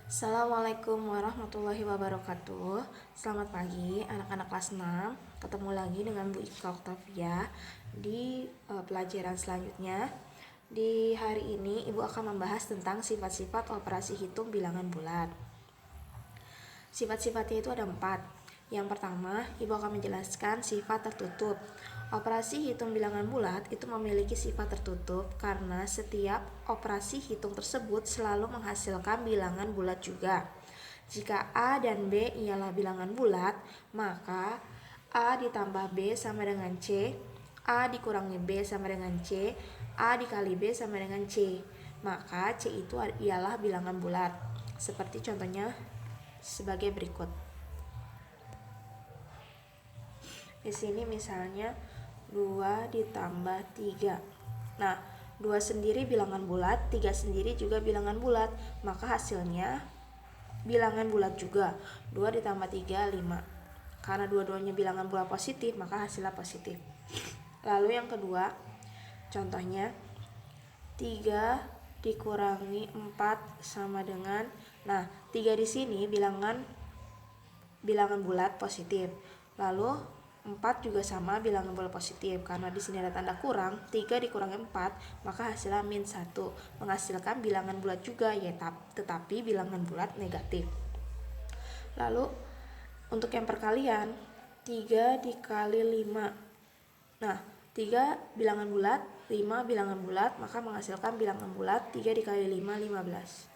Assalamualaikum warahmatullahi wabarakatuh. Selamat pagi anak-anak kelas 6. Ketemu lagi dengan Bu Ika Oktavia di pelajaran selanjutnya. Di hari ini Ibu akan membahas tentang sifat-sifat operasi hitung bilangan bulat. Sifat-sifatnya itu ada 4. Yang pertama, Ibu akan menjelaskan sifat tertutup. Operasi hitung bilangan bulat itu memiliki sifat tertutup karena setiap operasi hitung tersebut selalu menghasilkan bilangan bulat juga. Jika A dan B ialah bilangan bulat, maka A ditambah B sama dengan C, A dikurangi B sama dengan C, A dikali B sama dengan C. Maka C itu ialah bilangan bulat. Seperti contohnya sebagai berikut. Di sini misalnya 2 ditambah 3. Nah, 2 sendiri bilangan bulat, 3 sendiri juga bilangan bulat. Maka hasilnya bilangan bulat juga. 2 ditambah 3, 5. Karena dua-duanya bilangan bulat positif, maka hasilnya positif. Lalu yang kedua, contohnya 3 dikurangi 4 sama dengan, nah 3 di sini bilangan bulat positif. Lalu 4 juga sama bilangan bulat positif. Karena di sini ada tanda kurang, 3 dikurangi 4, maka hasilnya min 1, menghasilkan bilangan bulat juga, ya, tetapi bilangan bulat negatif. Lalu untuk yang perkalian, 3 dikali 5. Nah, 3 bilangan bulat, 5 bilangan bulat, maka menghasilkan bilangan bulat 3 dikali 5, 15.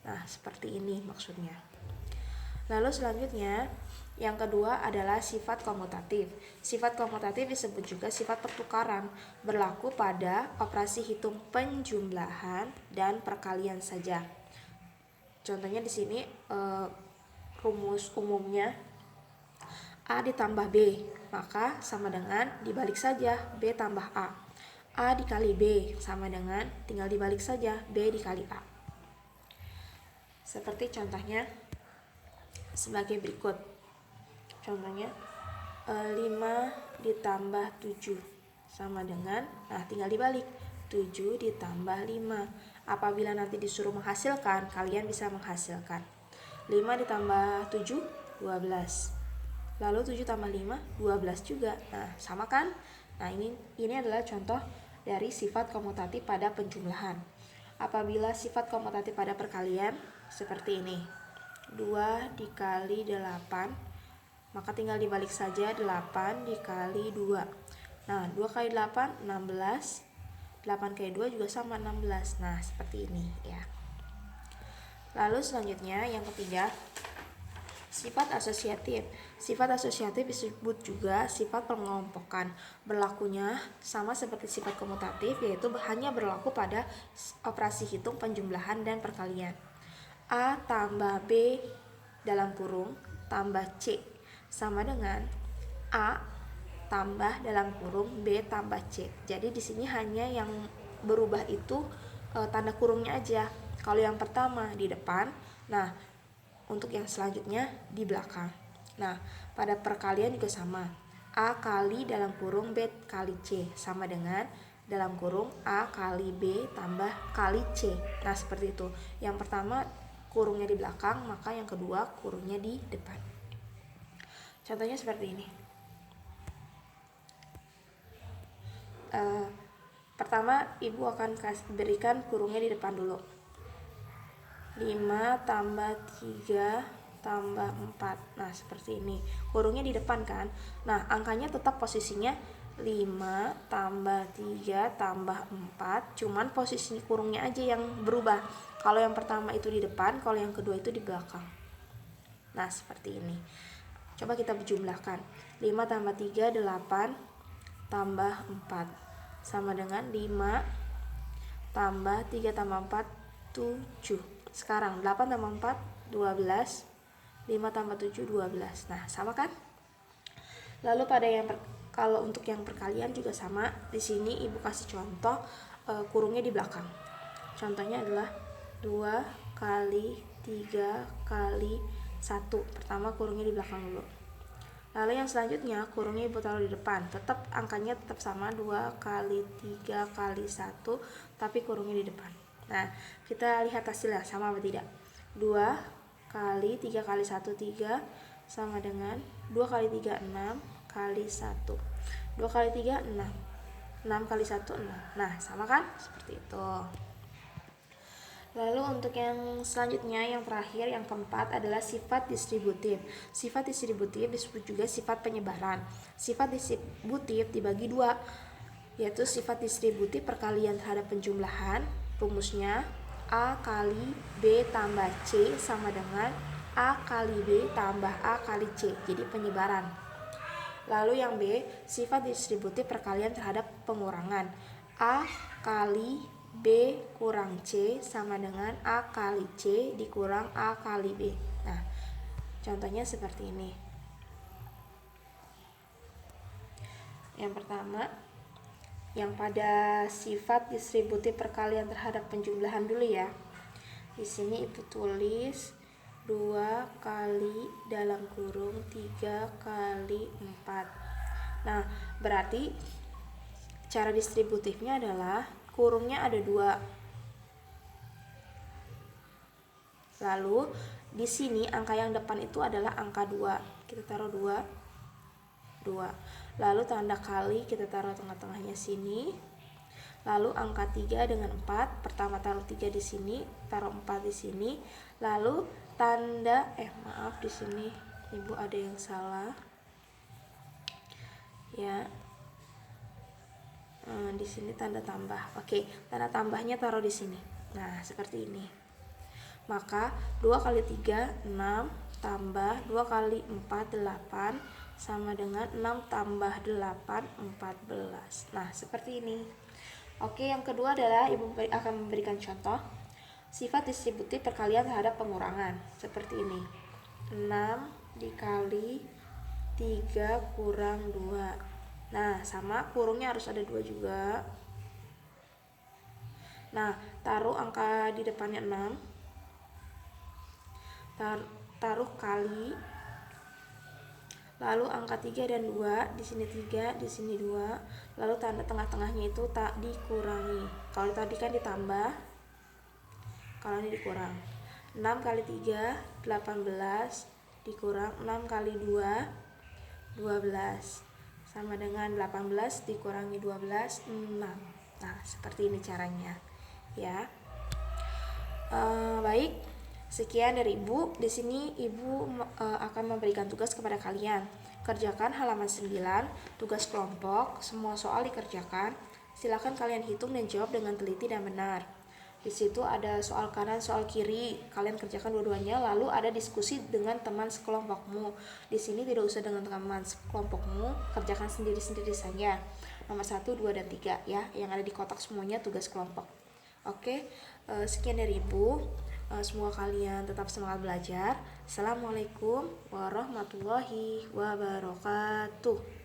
Nah, seperti ini maksudnya. Lalu selanjutnya, yang kedua adalah sifat komutatif. Sifat komutatif disebut juga sifat pertukaran, berlaku pada operasi hitung penjumlahan dan perkalian saja. Contohnya di sini rumus umumnya A ditambah B, maka sama dengan dibalik saja B tambah A. A dikali B sama dengan tinggal dibalik saja B dikali A. Seperti contohnya sebagai berikut. Contohnya 5 ditambah 7 sama dengan, nah tinggal dibalik, 7 ditambah 5. Apabila nanti disuruh menghasilkan, kalian bisa menghasilkan. 5 ditambah 7, 12. Lalu 7 tambah 5, 12 juga. Nah, sama kan? Nah, ini adalah contoh dari sifat komutatif pada penjumlahan. Apabila sifat komutatif pada perkalian, seperti ini. 2 dikali 8, maka tinggal dibalik saja 8 dikali 2. Nah, 2 kali 8, 16. 8 kali 2 juga sama 16. Nah, seperti ini ya. Lalu selanjutnya yang ketiga, sifat asosiatif. Sifat asosiatif disebut juga sifat pengelompokan. Berlakunya sama seperti sifat komutatif, yaitu hanya berlaku pada operasi hitung penjumlahan dan perkalian. A tambah B dalam kurung tambah C sama dengan A tambah dalam kurung B tambah C. Jadi di sini hanya yang berubah itu tanda kurungnya aja. Kalau yang pertama di depan, nah untuk yang selanjutnya di belakang. Nah, pada perkalian juga sama. A kali dalam kurung B kali C sama dengan dalam kurung A kali B tambah kali C. Nah, seperti itu. Yang pertama kurungnya di belakang, maka yang kedua kurungnya di depan. Contohnya seperti ini. Pertama, Ibu akan berikan kurungnya di depan dulu. 5 tambah 3 tambah 4. Nah, seperti ini. Kurungnya di depan kan? Nah, angkanya tetap posisinya 5 tambah 3 tambah 4. Cuman posisi kurungnya aja yang berubah. Kalau yang pertama itu di depan, kalau yang kedua itu di belakang. Nah, seperti ini. Coba kita jumlahkan. 5 tambah 3, 8 tambah 4. Sama dengan 5 tambah 3 tambah 4, 7. Sekarang 8 tambah 4, 12. 5 tambah 7, 12. Nah, sama kan? Lalu pada kalau untuk yang perkalian juga sama. Di sini Ibu kasih contoh kurungnya di belakang. Contohnya adalah 2 kali 3 kali 1. Pertama kurungnya di belakang dulu. Lalu yang selanjutnya kurungnya Ibu taruh di depan. Tetap angkanya tetap sama, 2 kali 3 kali 1, tapi kurungnya di depan. Nah, kita lihat hasilnya sama atau tidak. 2 kali 3 kali 1 3 sama dengan 2 kali 3 6 kali 1. 2 kali 3 6. 6 kali 1 6. Nah, sama kan? Seperti itu. Lalu untuk yang selanjutnya, yang terakhir, yang keempat adalah sifat distributif. Sifat distributif disebut juga sifat penyebaran. Sifat distributif dibagi dua, yaitu sifat distributif perkalian terhadap penjumlahan. Rumusnya A kali B tambah C sama dengan A kali B tambah A kali C. Jadi penyebaran. Lalu yang B, sifat distributif perkalian terhadap pengurangan. A kali B kurang C sama dengan A kali C dikurang A kali B. Nah, contohnya seperti ini. Yang pertama, yang pada sifat distributif perkalian terhadap penjumlahan dulu ya. Di sini Ibu tulis 2 kali dalam kurung 3 kali 4. Nah, berarti cara distributifnya adalah kurungnya ada 2. Lalu di sini angka yang depan itu adalah angka 2. Kita taruh 2. Lalu tanda kali kita taruh tengah-tengahnya sini. Lalu angka 3 dengan 4. Pertama taruh 3 di sini, taruh 4 di sini. Lalu tanda maaf, di sini Ibu ada yang salah. Ya. Di sini tanda tambah. Oke, tanda tambahnya taruh di sini. Nah, seperti ini. Maka 2 kali 3 6 tambah 2 kali 4 8 sama dengan 6 tambah 8 14. Nah, seperti ini. Oke, yang kedua adalah Ibu akan memberikan contoh sifat distributif perkalian terhadap pengurangan. Seperti ini. 6 dikali 3 kurang 2. Nah, sama, kurungnya harus ada 2 juga. Nah, taruh angka di depannya 6. Taruh kali. Lalu angka 3 dan 2, di sini 3, di sini 2. Lalu tanda tengah-tengahnya itu tak dikurangi. Kalau tadi kan ditambah, kalau ini dikurang. 6 kali 3 18 dikurang 6 kali 2 12 sama dengan 18 dikurangi 12 6. Nah, seperti ini caranya ya. Baik, sekian dari Ibu. Di sini Ibu akan memberikan tugas kepada kalian. Kerjakan halaman 9, tugas kelompok, semua soal dikerjakan. Silakan kalian hitung dan jawab dengan teliti dan benar. Di situ ada soal kanan, soal kiri. Kalian kerjakan dua-duanya, lalu ada diskusi dengan teman sekelompokmu. Di sini tidak usah dengan teman sekelompokmu, kerjakan sendiri-sendiri saja. Nomor 1, 2, dan 3 ya. Yang ada di kotak semuanya tugas kelompok. Oke, sekian dari Ibu. Semoga kalian tetap semangat belajar. Assalamualaikum warahmatullahi wabarakatuh.